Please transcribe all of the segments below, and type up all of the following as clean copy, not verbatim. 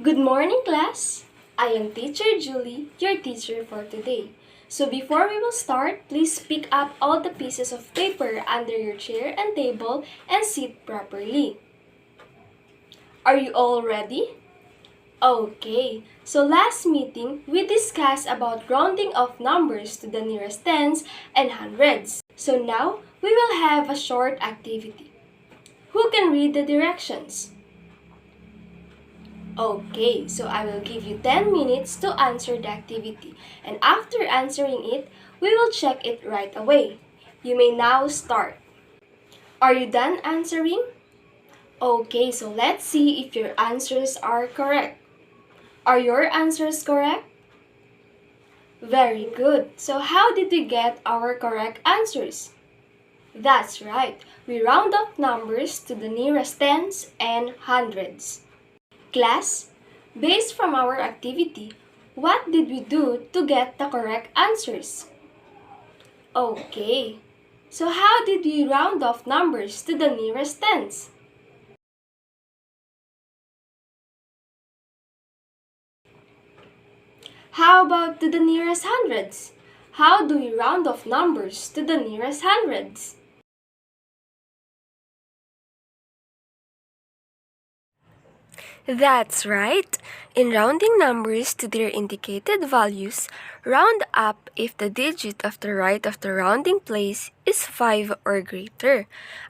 Good morning, class! I am Teacher Julie, your teacher for today. So before we will start, please pick up all the pieces of paper under your chair and table and sit properly. Are you all ready? Okay, so last meeting, we discussed about rounding off numbers to the nearest tens and hundreds. So now, we will have a short activity. Who can read the directions? Okay, so I will give you 10 minutes to answer the activity. And after answering it, we will check it right away. You may now start. Are you done answering? Okay, so let's see if your answers are correct. Are your answers correct? Very good. So how did we get our correct answers? That's right. We round up numbers to the nearest tens and hundreds. Class, based from our activity, what did we do to get the correct answers? Okay, so how did we round off numbers to the nearest tens? How about to the nearest hundreds? How do we round off numbers to the nearest hundreds? That's right. In rounding numbers to their indicated values, round up if the digit of the right of the rounding place is 5 or greater.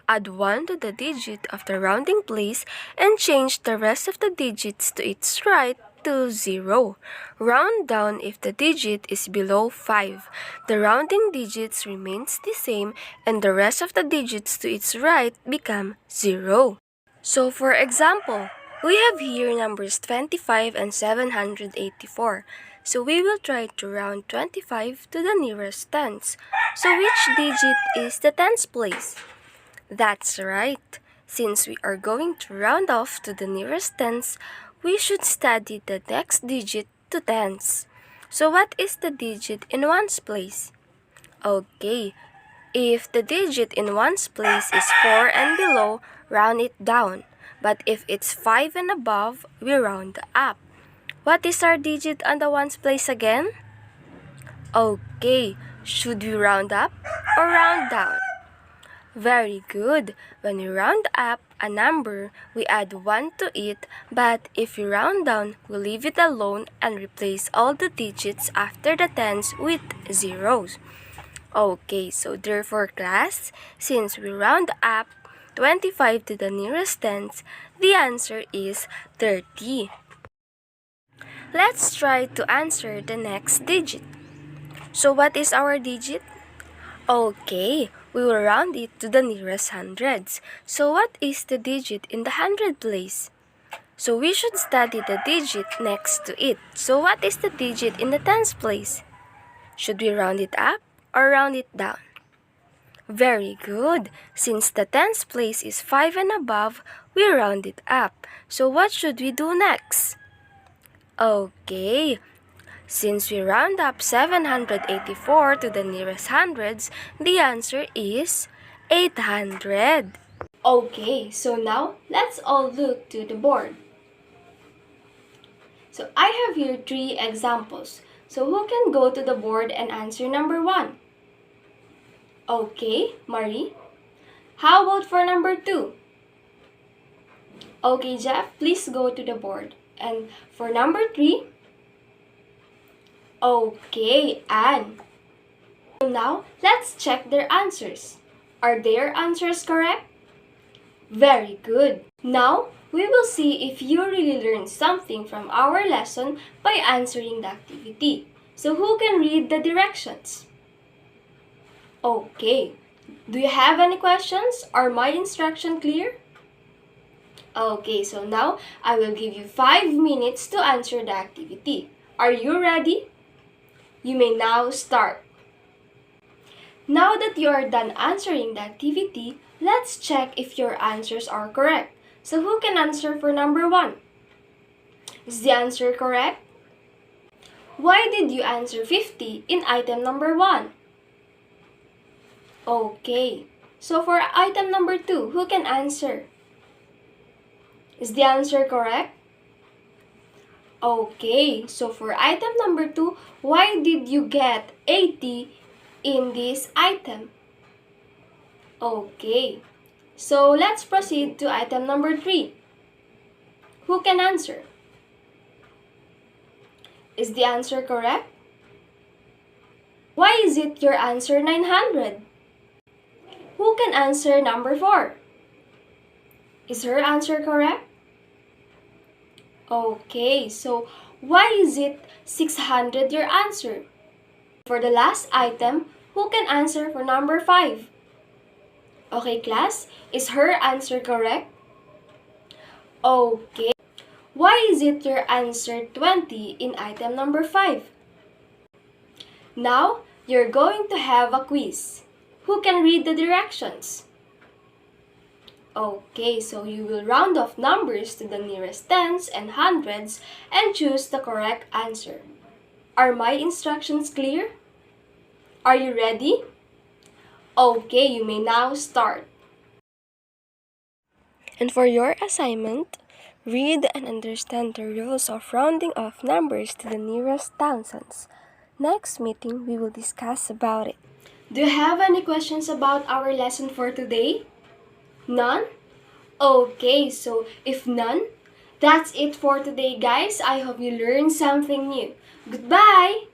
Add 1 to the digit of the rounding place and change the rest of the digits to its right to 0. Round down if the digit is below 5. The rounding digits remains the same and the rest of the digits to its right become 0. So for example, we have here numbers 25 and 784. So we will try to round 25 to the nearest tens. So which digit is the tens place? That's right. Since we are going to round off to the nearest tens, we should study the next digit to tens. So what is the digit in ones place? Okay, if the digit in ones place is 4 and below, round it down. But if it's 5 and above, we round up. What is our digit on the ones place again? Okay, should we round up or round down? Very good. When we round up a number, we add 1 to it, but if we round down, we leave it alone and replace all the digits after the tens with zeros. Okay, so therefore class, since we round up 25 to the nearest tens, the answer is 30. Let's try to answer the next digit. So what is our digit? Okay, we will round it to the nearest hundreds. So what is the digit in the hundred place? So we should study the digit next to it. So what is the digit in the tens place? Should we round it up or round it down? Very good. Since the tens place is 5 and above, we round it up. So what should we do next? Okay. Since we round up 784 to the nearest hundreds, the answer is 800. Okay, so now let's all look to the board. So I have here 3 examples. So who can go to the board and answer number 1? Okay, Marie. How about for number 2? Okay, Jeff, please go to the board. And for number 3? Okay, Anne. So now, let's check their answers. Are their answers correct? Very good. Now, we will see if you really learned something from our lesson by answering the activity. So who can read the directions? Okay. Do you have any questions? Are my instruction clear? Okay, so now I will give you 5 minutes to answer the activity. Are you ready? You may now start. Now that you are done answering the activity, let's check if your answers are correct. So who can answer for number 1? Is the answer correct? Why did you answer 50 in item number 1? Okay. So for item number 2, who can answer? Is the answer correct? Okay, so for item number 2, why did you get 80 in this item? Okay, so let's proceed to item number 3. Who can answer? Is the answer correct? Why is it your answer 900? Who can answer number 4? Is her answer correct? Okay, so why is it 600 your answer? For the last item, who can answer for number 5? Okay, class, is her answer correct? Okay, why is it your answer 20 in item number 5? Now, you're going to have a quiz. Who can read the directions? Okay, so you will round off numbers to the nearest tens and hundreds and choose the correct answer. Are my instructions clear? Are you ready? Okay, you may now start. And for your assignment, read and understand the rules of rounding off numbers to the nearest thousands. Next meeting, we will discuss about it. Do you have any questions about our lesson for today? None? Okay, so if none, that's it for today, guys. I hope you learned something new. Goodbye!